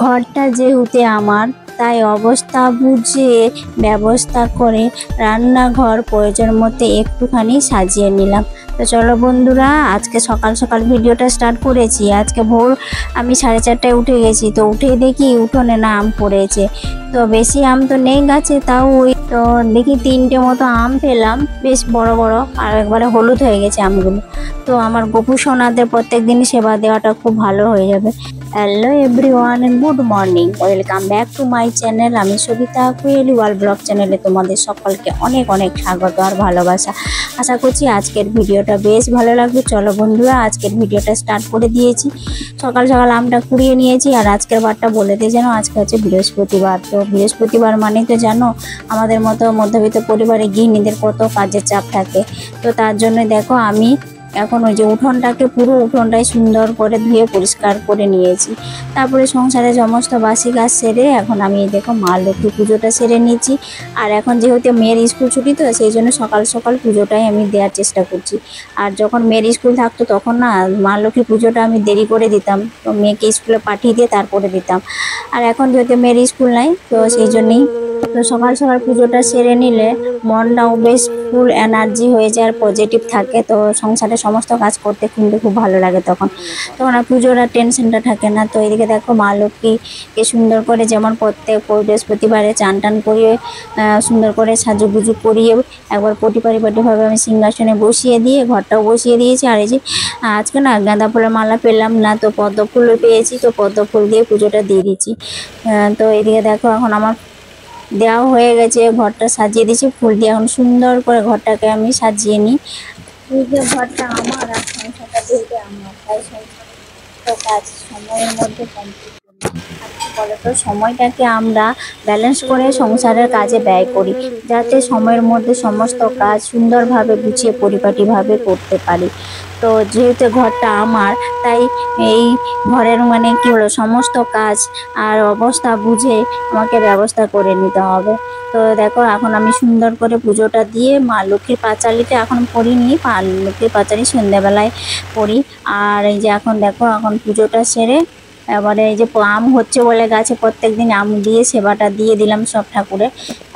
ঘরটা যেহেতু আমার, তাই অবস্থা বুঝে ব্যবস্থা করে রান্নাঘর প্রয়োজন মতো একটুখানি সাজিয়ে নিলাম। তো চলো বন্ধুরা, আজকে সকাল সকাল ভিডিওটা স্টার্ট করেছি। আজকে ভোর আমি 4:30টায় উঠে গেছি। তো উঠেই দেখি উঠোনে না আম পড়েছে। তো বেশি আম তো নেই গাছে, তাও ওই তো দেখি 3টে মতো আম পেলাম, বেশ বড় বড়, আর একবারে হলুদ হয়ে গেছে আমগুলো। তো আমার গপু সোনাদের প্রত্যেক দিনই সেবা দেওয়াটা খুব ভালো হয়ে যাবে। Hello everyone and good morning, welcome back to my channel. আমি সবিতা কুয়েলি ওয়ার্ল্ড ব্লগ চ্যানেলে তোমাদের সকলকে অনেক অনেক স্বাগত আর ভালোবাসা। আশা করছি আজকের ভিডিওটা বেশ ভালো লাগবে। চলো বন্ধুরা, আজকের ভিডিওটা স্টার্ট করে দিয়েছি। সকাল সকাল আমটা কুড়িয়ে নিয়েছি। আর আজকের বারটা বলে দিয়ে জানো, আজকে হচ্ছে বৃহস্পতিবার। তো বৃহস্পতিবার মানে তো জানো, আমাদের মতো মধ্যবিত্ত পরিবারে গৃহিণীদের কত কাজের চাপ থাকে। তো তার জন্য দেখো আমি এখন ওই যে উঠোনটাকে পুরো উঠোনটাই সুন্দর করে ধুয়ে পরিষ্কার করে নিয়েছি। তারপরে সংসারে সমস্ত বাসি কাজ সেরে এখন আমি দেখো মা লক্ষ্মী পুজোটা সেরে নিয়েছি। আর এখন যেহেতু মেয়ের স্কুল ছুটি, তো সেই জন্য সকাল সকাল পুজোটাই আমি দেওয়ার চেষ্টা করছি। আর যখন মেয়ের স্কুল থাকতো তখন না মা লক্ষ্মী পুজোটা আমি দেরি করে দিতাম, তো মেয়েকে স্কুলে পাঠিয়ে দিয়ে তারপরে দিতাম। আর এখন যেহেতু মেয়ের স্কুল নাই, তো সেই জন্যই তো সকাল সকাল পুজোটা সেরে নিলে মনটাও বেশ ফুল এনার্জি হয়ে যায় আর পজিটিভ থাকে। তো সংসারে সমস্ত কাজ করতে কিন্তু খুব ভালো লাগে তখন আর পুজোর আর টেনশনটা থাকে না। তো এদিকে দেখো মা লক্ষ্মীকে সুন্দর করে যেমন প্রত্যেক বৃহস্পতিবারে চান টান করিয়ে সুন্দর করে সাজুগুজু করিয়ে একবার পরিপাটিভাবে আমি সিংহাসনে বসিয়ে দিয়ে ঘরটাও বসিয়ে দিয়েছি। আর এই যে আজকে না গাঁদা ফুলের মালা পেলাম না, তো পদ্ম ফুল পেয়েছি, তো পদ্ম ফুল দিয়ে পুজোটা দিয়ে দিচ্ছি। তো এদিকে দেখো এখন আমার দেওয়া হয়ে গেছে, ঘরটা সাজিয়ে দিয়েছি ফুল দিয়ে। এখন সুন্দর করে ঘরটাকে আমি সাজিয়ে নিই। ঘরটা আমার আর সংসারটা যেহেতু আমার, তাই সংসার কাজ সময়ের মধ্যে কমপ্লিট করি। বলতো সময়টাকে আমরা ব্যালেন্স করে সংসারের কাজে ব্যয় করি, যাতে সময়ের মধ্যে সমস্ত কাজ সুন্দরভাবে গুছিয়ে পরিপাটিভাবে করতে পারি। তো যেহেতু ঘরটা আমার, তাই এই ঘরের মানে কী হলো সমস্ত কাজ আর অবস্থা বুঝে আমাকে ব্যবস্থা করে নিতে হবে। তো দেখো এখন আমি সুন্দর করে পুজোটা দিয়ে মা লক্ষ্মীর পাঁচালিটা এখন পড়িনি, মা লক্ষ্মীর পাঁচালি সন্ধ্যাবেলায় পড়ি। আর এই যে এখন দেখো এখন পুজোটা সেরে এবারে এই যে আম হচ্ছে বলে গাছে প্রত্যেক দিন আম দিয়ে সেবাটা দিয়ে দিলাম সব ঠাকুরে।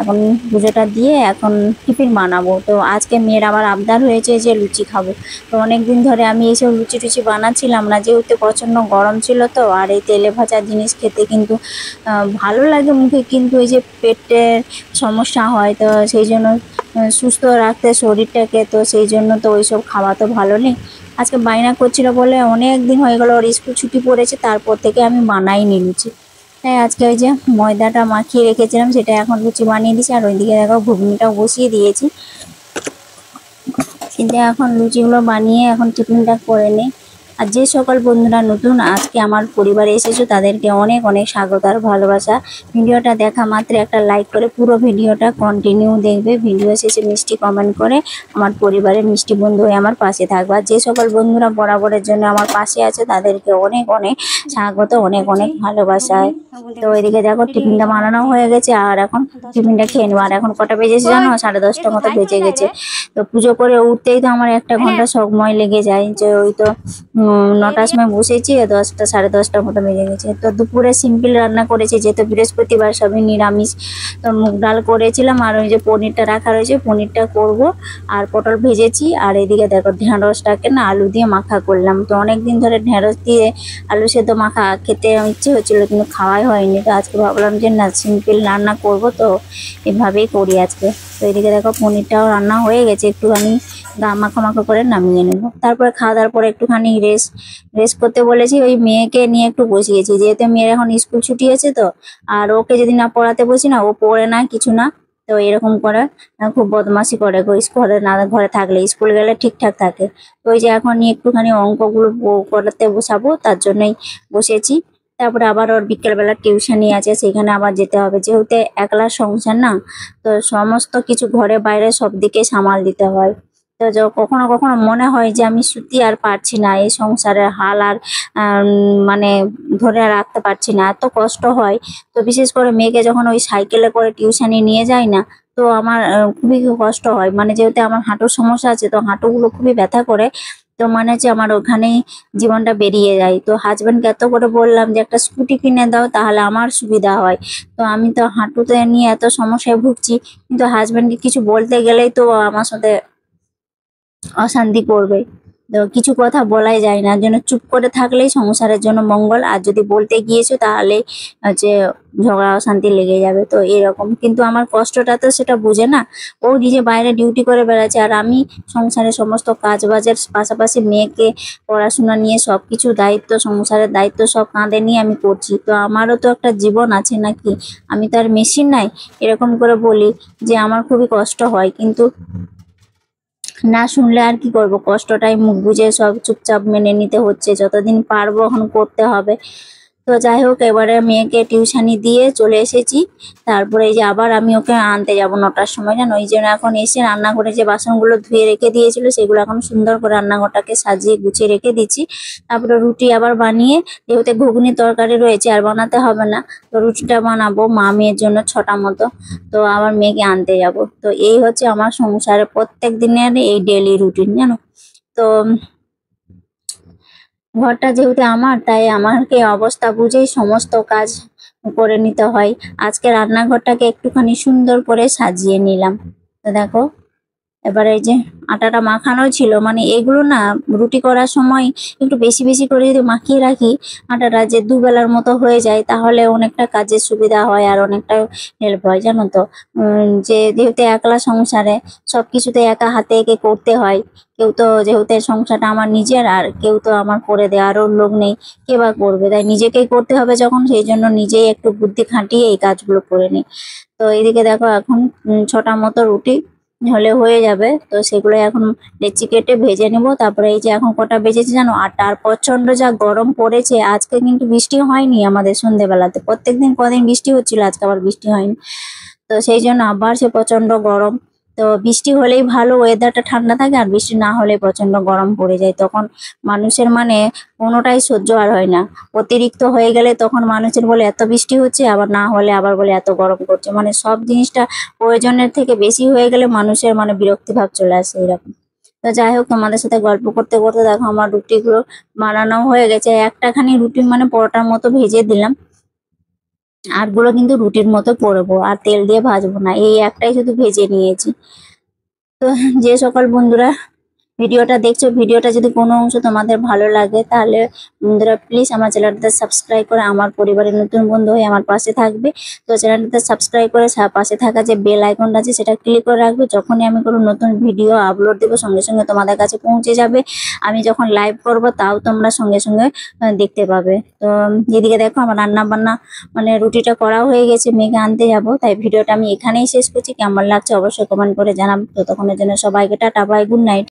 এখন পুজোটা দিয়ে এখন টিফিন বানাবো। তো আজকে মেয়ের আবার আবদার হয়েছে যে লুচি খাবো। তো অনেক দিন ধরে আমি এইসব লুচি টুচি বানাচ্ছিলাম না, যেহেতু প্রচণ্ড গরম ছিল। তো আর এই তেলে ভাজা জিনিস খেতে কিন্তু ভালো লাগে মুখে, কিন্তু এই যে পেটের সমস্যা হয়, তো সেই জন্য সুস্থ রাখতে শরীরটাকে, তো সেই জন্য তো ওইসব খাওয়া তো ভালো নেই। আজকে বায়না করছিল বলে অনেক দিন হয়ে গেল, ওর স্কুল ছুটি পড়েছে, তারপর থেকে আমি বানাইনি লুচি। তাই আজকে ওই যে ময়দাটা মাখিয়ে রেখেছিলাম, সেটা এখন লুচি বানিয়ে দিয়েছি। আর ওইদিকে দেখো ঘুগনিটাও বসিয়ে দিয়েছি। কিন্তু এখন লুচিগুলো বানিয়ে এখন টিফিনটা করে নিই। আর যে সকল বন্ধুরা নতুন আজকে আমার পরিবারে এসেছো, তাদেরকে অনেক অনেক স্বাগত আর ভালোবাসা। ভিডিওটা দেখা মাত্র একটা লাইক করে পুরো ভিডিওটা কন্টিনিউ দেখবে। ভিডিও শেষে মিষ্টি কমেন্ট করে আমার পরিবারের মিষ্টি বন্ধু হয়ে আমার পাশে থাকবে। আর যে সকল বন্ধুরা বরাবরের জন্য আমার পাশে আছে, তাদেরকে অনেক অনেক স্বাগত, অনেক অনেক ভালোবাসা। তো এদিকে দেখো টিফিনটা বানানো হয়ে গেছে, আর এখন টিফিনটা খেয়ে নেবো। আর এখন কটা বেজেছে জানো? 10:30 মতো বেজে গেছে। তো পুজো করে উঠতেই তো আমার 1 ঘন্টা সময় লেগে যায়। যে ওই তো 9টার সময় বসেছি, 10টা 10:30টার মতো বেজে গেছে। তো দুপুরে সিম্পল রান্না করেছি, যেহেতু বৃহস্পতিবার সবই নিরামিষ। তো মুগ ডাল করেছিলাম, আর ওই যে পনিরটা রাখা রয়েছে, পনিরটা করব। আর পটল ভেজেছি, আর এদিকে দেখো ঢেঁড়সটাকে না আলু দিয়ে মাখা করলাম। তো অনেক দিন ধরে ঢেঁড়স দিয়ে আলু সেদ্ধ মাখা খেতে ইচ্ছে হচ্ছিল, কিন্তু খাওয়াই হয়নি। তো আজকে ভাবলাম যে না, সিম্পল রান্না করব, তো এভাবেই করি আজকে। তো এদিকে দেখো পনিরটাও রান্না হয়ে গেছে, একটুখানি মাখা মাখা করে নামিয়ে নেব। তারপরে খাওয়া দাওয়ার পরে একটুখানি রেস্ট করতে বলেছি, ওই মেয়েকে নিয়ে একটু বসিয়েছি, যেহেতু মেয়ের এখন স্কুল ছুটি আছে। তো আর ওকে যদি না পড়াতে বসি না, ও পড়ে না কিছু না। তো এরকম করে খুব বদমাশি করে গো, ঘরে না ঘরে থাকলে, স্কুল গেলে ঠিকঠাক থাকে। তো ওই যে এখন নিয়ে একটুখানি অঙ্কগুলো করাতে বসাবো, তার জন্যই বসেছি। তারপরে আবার ওর বিকেলবেলা টিউশনি আছে, সেখানে আবার যেতে হবে, যেহেতু একলা সংসার না। তো সমস্ত কিছু ঘরে বাইরে সব দিকে সামাল দিতে হয়। তো কখনো কখনো মনে হয় যে আমি সত্যি আর পারছি না, এই সংসারের হাল আর মানে ধরে রাখতে পারছি না, এত কষ্ট হয়। তো বিশেষ করে মেয়েকে যখন ওই সাইকেলে করে টিউশনি নিয়ে যাই না, তো আমার খুবই কষ্ট হয়। মানে যেহেতু আমার হাঁটুর সমস্যা আছে, তো হাঁটুগুলো খুবই ব্যথা করে। তো মানে হচ্ছে আমার ওখানেই জীবনটা বেরিয়ে যায়। তো হাজবেন্ডকে এত করে বললাম যে একটা স্কুটি কিনে দাও, তাহলে আমার সুবিধা হয়। তো আমি তো হাঁটুতে নিয়ে এত সমস্যায় ভুগছি, কিন্তু হাজবেন্ডকে কিছু বলতে গেলেই তো আমার সাথে অশান্তি করবে। তো কিছু কথা বলাই যায় না, যেন চুপ করে থাকলেই সংসারের জন্য মঙ্গল। আর যদি বলতে গিয়েছো তাহলে হচ্ছে ঝগড়া অশান্তি লেগে যাবে। তো এরকম, কিন্তু আমার কষ্টটা তো সেটা বুঝে না। ও নিজে বাইরে ডিউটি করে বেড়াচ্ছে, আর আমি সংসারের সমস্ত কাজ বাজের পাশাপাশি মেয়েকে পড়াশোনা নিয়ে সবকিছু দায়িত্ব, সংসারের দায়িত্ব সব কাঁধে নিয়ে আমি করছি। তো আমারও তো একটা জীবন আছে নাকি, আমি তো আর মেশিন নাই। এরকম করে বলি যে আমার খুবই কষ্ট হয়, কিন্তু না শুনলে আর কি করব, কষ্টটাই মুখ বুজে সব চুপচাপ মেনে নিতে হচ্ছে, যতদিন পারবো এখন করতে হবে। তো যাই হোক, এবারে মেয়েকে টিউশনি দিয়ে চলে এসেছি। তারপরে এই যে আবার আমি ওকে আনতে যাব 9টার সময়, জানো। ওই জন্য এখন এসে রান্নাঘরে যে বাসনগুলো ধুয়ে রেখে দিয়েছিল, সেগুলো এখন সুন্দর করে রান্নাঘরটাকে সাজিয়ে গুছিয়ে রেখে দিচ্ছি। তারপরে রুটি আবার বানিয়ে, যেহেতু ঘুগনি তরকারি রয়েছে আর বানাতে হবে না, তো রুটিটা বানাবো মা মেয়ের জন্য 6টা মতো। তো আবার মেয়েকে আনতে যাব। তো এই হচ্ছে আমার সংসারে প্রত্যেক দিনের এই ডেলি রুটিন, জানো। তো ঘরটা যেহেতু আমার, তাই আমাকে অবস্থা বুঝেই সমস্ত কাজ করে নিতে হয়। আজকে রান্নাঘরটাকে একটুখানি সুন্দর করে সাজিয়ে নিলাম। তো দেখো, এবারে এই যে আটাটা মাখানো ছিল, মানে এগুলো না রুটি করার সময় একটু বেশি বেশি করে যদি মাখিয়ে রাখি আটাটা, যে দুবেলার মতো হয়ে যায়, তাহলে অনেকটা কাজের সুবিধা হয় আর অনেকটা হেল্প হয়, জানো তো। যে যেহেতু একলা সংসারে সব কিছুতে একা হাতে একে করতে হয়। কেউ তো, যেহেতু এই সংসারটা আমার নিজের, আর কেউ তো আমার করে দেওয়ারও লোক নেই, কে বা করবে, তাই নিজেকেই করতে হবে যখন, সেই জন্য নিজেই একটু বুদ্ধি খাটিয়ে এই কাজগুলো করে নিই। তো এইদিকে দেখো, এখন 6টা মতো রুটি হলে হয়ে যাবে। তো সেগুলো এখন লেচি কেটে ভেজে নিব। তারপরে এই যে এখন কটা বেজেছে জানো, 8টা। আর প্রচন্ড যা গরম পড়েছে, আজকে কিন্তু বৃষ্টি হয়নি আমাদের সন্ধ্যেবেলাতে। প্রত্যেকদিন কদিন বৃষ্টি হচ্ছিল, আজকে আবার বৃষ্টি হয়নি। তো সেই জন্য আবার সে প্রচন্ড গরম। তো বৃষ্টি হলেই ভালো, ওয়েদারটা ঠান্ডা থাকে, আর বৃষ্টি না হলে প্রচন্ড গরম পড়ে যায়। তখন মানুষের মানে কোনোটাই সহ্য আর হয় না। অতিরিক্ত হয়ে গেলে তখন মানুষের বলে এত বৃষ্টি হচ্ছে, আবার না হলে আবার বলে এত গরম করছে। মানে সব জিনিসটা প্রয়োজনের থেকে বেশি হয়ে গেলে মানুষের মানে বিরক্তি ভাব চলে আসে, এরকম। তো যাই হোক, তোমাদের সাথে গল্প করতে করতে দেখো আমার রুটিগুলো বানানো হয়ে গেছে। একটাখানি রুটি মানে পরোটার মতো ভেজে দিলাম, আরগুলো কিন্তু রুটির মতো করবো, আর তেল দিয়ে ভাজবো না, এই একটাই শুধু ভেজে নিয়েছি। তো যে সকল বন্ধুরা ভিডিওটা দেখছো, ভিডিওটা যদি কোনো অংশ তোমাদের ভালো লাগে, তাহলে বন্ধুরা প্লিজ আমার চ্যানেলটাতে সাবস্ক্রাইব করে আমার পরিবারের নতুন বন্ধু হয়ে আমার পাশে থাকবে। তো চ্যানেলটাতে সাবস্ক্রাইব করে পাশে থাকা যে বেল আইকনটা আছে, সেটা ক্লিক করে রাখবে। যখনই আমি কোনো নতুন ভিডিও আপলোড দেবো, সঙ্গে সঙ্গে তোমাদের কাছে পৌঁছে যাবে। আমি যখন লাইভ করব, তাও তোমরা সঙ্গে সঙ্গে দেখতে পাবে। তো এদিকে দেখো, আমার রান্না বান্না মানে রুটিটা করা হয়ে গেছে, মেয়েকে আনতে যাব। তাই ভিডিওটা আমি এখানেই শেষ করছি। কেমন লাগছে অবশ্যই কমেন্ট করে জানাবো। ততক্ষণের জন্য সবাইকে টাটা, বাই, গুড নাইট।